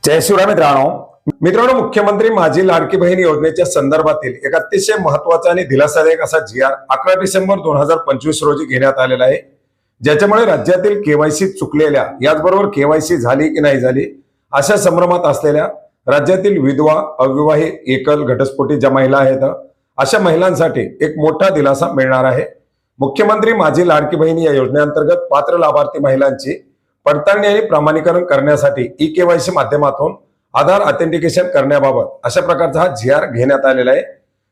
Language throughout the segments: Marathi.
जय शिवराय मित्रांनो, मुख्यमंत्री माझी लाडकी बहीण योजनेच्या संदर्भातील एक अतिशय महत्वाचा आणि दिलासादायक असा GR 11 डिसेंबर 2025 रोजी घेण्यात आलेला आहे, ज्याच्यामुळे राज्यातील केवायसी चुकलेल्या याचबरोबर केवायसी झाली की नाही झाली अशा संभ्रमात असलेल्या राज्यातील विधवा, अविवाहित, एकल, घटस्फोटी ज्या महिला आहेत अशा महिलांसाठी एक मोठा दिलासा मिळणार आहे। मुख्यमंत्री माझी लाडकी बहीण या योजनेअंतर्गत पात्र लाभार्थी महिलांची पडताळणी आणि प्रमाणीकरण करण्यासाठी ई-केवायसी माध्यमातून आधार ऑथेंटिकेशन करण्याबाबत अशा प्रकारचा हा GR घेण्यात आलेला आहे,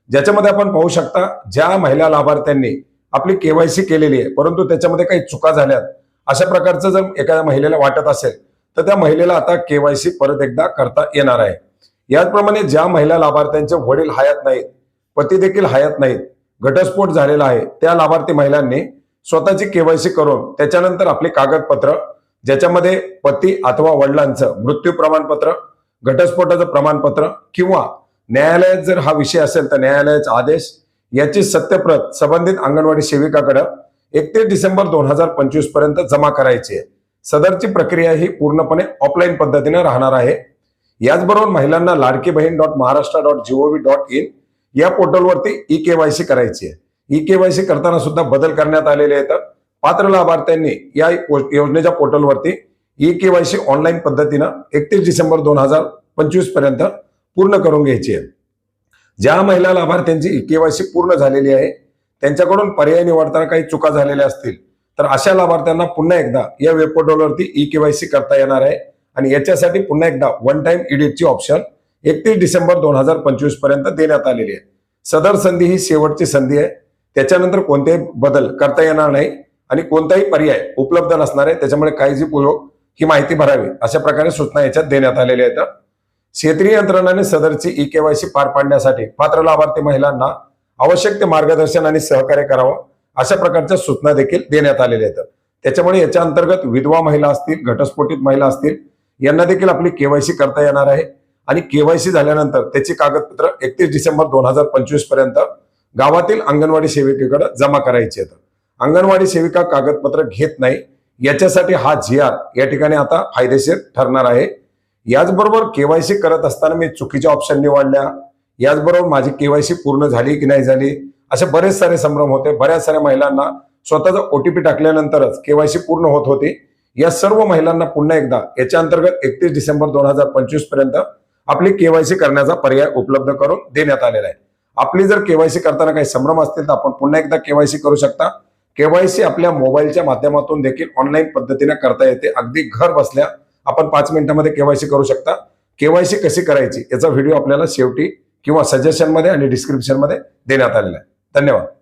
ज्याच्यामध्ये आपण पाहू शकता ज्या महिला लाभार्थ्यांनी आपली केवायसी केलेली आहे परंतु त्याच्यामध्ये काही चुका झाल्यात अशा प्रकारचं जर एखाद्या महिलेला वाटत असेल तर त्या महिलेला आता केवायसी परत एकदा करता येणार आहे। याचप्रमाणे ज्या महिला लाभार्थ्यांचे वडील हयात नाहीत, पती देखील हयात नाहीत, घटस्फोट झालेला आहे, त्या लाभार्थी महिलांनी स्वतःची केवायसी करून त्याच्यानंतर आपली कागदपत्र ज्याच्यामध्ये पती अथवा वडिलांचं मृत्यू प्रमाणपत्र, घटस्फोटाचं प्रमाणपत्र किंवा न्यायालयात जर हा विषय असेल तर न्यायालयाचा आदेश याची सत्यप्रत संबंधित अंगणवाडी सेविकाकडे 31 डिसेंबर 2025 पर्यंत जमा करायची आहे। सदरची प्रक्रिया ही पूर्णपणे ऑफलाईन पद्धतीने राहणार आहे। याचबरोबर महिलांना ladkibaheen.maharashtra.gov.in या पोर्टलवरती ई-केवायसी करायची आहे। ई-केवायसी करताना सुद्धा बदल करण्यात आलेले आहेत। पात्र लाभार्थ्यांनी या योजनेच्या पोर्टलवरती ई-केवायसी ऑनलाईन पद्धतीने 31 डिसेंबर 2025 पर्यंत पूर्ण करून घ्यायची आहे। ज्या महिला लाभार्थ्यांची ई-केवायसी पूर्ण झालेली आहे त्यांच्याकडून पर्याय निवडताना काही चुका झालेल्या असतील तर अशा लाभार्थ्यांना पुन्हा एकदा या वेब पोर्टलवरती ई-केवायसी करता येणार आहे आणि याच्यासाठी पुन्हा एकदा वन टाइम एडिटची ऑप्शन 31 डिसेंबर 2025 पर्यंत देण्यात आलेली आहे। सदर संधी ही शेवटची संधी आहे, त्याच्यानंतर कोणतेही बदल करता येणार नाही आणि कोणताही पर्याय उपलब्ध नसणार आहे, त्याच्यामुळे काळजीपूर्वक ही माहिती भरावी अशा प्रकारे सूचना याच्यात देण्यात आलेल्या आहेत। क्षेत्रीय यंत्रणाने सदरची ई-केवायसी पार पाडण्यासाठी पात्र लाभार्थी महिलांना आवश्यक ते मार्गदर्शन आणि सहकार्य करावं अशा प्रकारच्या सूचना देखील देण्यात आलेल्या आहेत। त्याच्यामुळे याच्या अंतर्गत विधवा महिला असतील, घटस्फोटित महिला असतील यांना देखील आपली केवायसी करता येणार आहे आणि केवायसी झाल्यानंतर त्याची कागदपत्र 31 डिसेंबर 2025 पर्यंत गावातील अंगणवाडी सेविकेकडे जमा करायची आहेत। अंगणवाडी सेविका कागदपत्र घेत नाही याच्यासाठी हा GR या ठिकाणी आता फायदेशीर ठरणार आहे। याचबरोबर केवायसी करत असताना मी चुकीच्या ऑप्शन निवडल्या, याचबरोबर माझी केवायसी पूर्ण झाली की नाही झाली असे बरेच सारे संभ्रम होते। बऱ्याच साऱ्या महिलांना स्वतःचा OTP टाकल्यानंतरच केवायसी पूर्ण होत होती। या सर्व महिलांना पुन्हा एकदा याच्या अंतर्गत 31 डिसेंबर 2025 पर्यंत आपली केवायसी करण्याचा पर्याय उपलब्ध करून देण्यात आलेला आहे। आपली जर केवायसी करताना काही संभ्रम असतील तर आपण पुन्हा एकदा केवायसी करू शकता। केवायसी आपल्या मोबाईलच्या माध्यमातून देखील ऑनलाईन पद्धतीने करता येते। अगदी घर बसल्या आपण 5 मिनिटांमध्ये केवायसी करू शकता। केवायसी कशी करायची याचा व्हिडिओ आपल्याला शेवटी किंवा सजेशन मध्ये आणि डिस्क्रिप्शन मध्ये देण्यात आलेला आहे। धन्यवाद।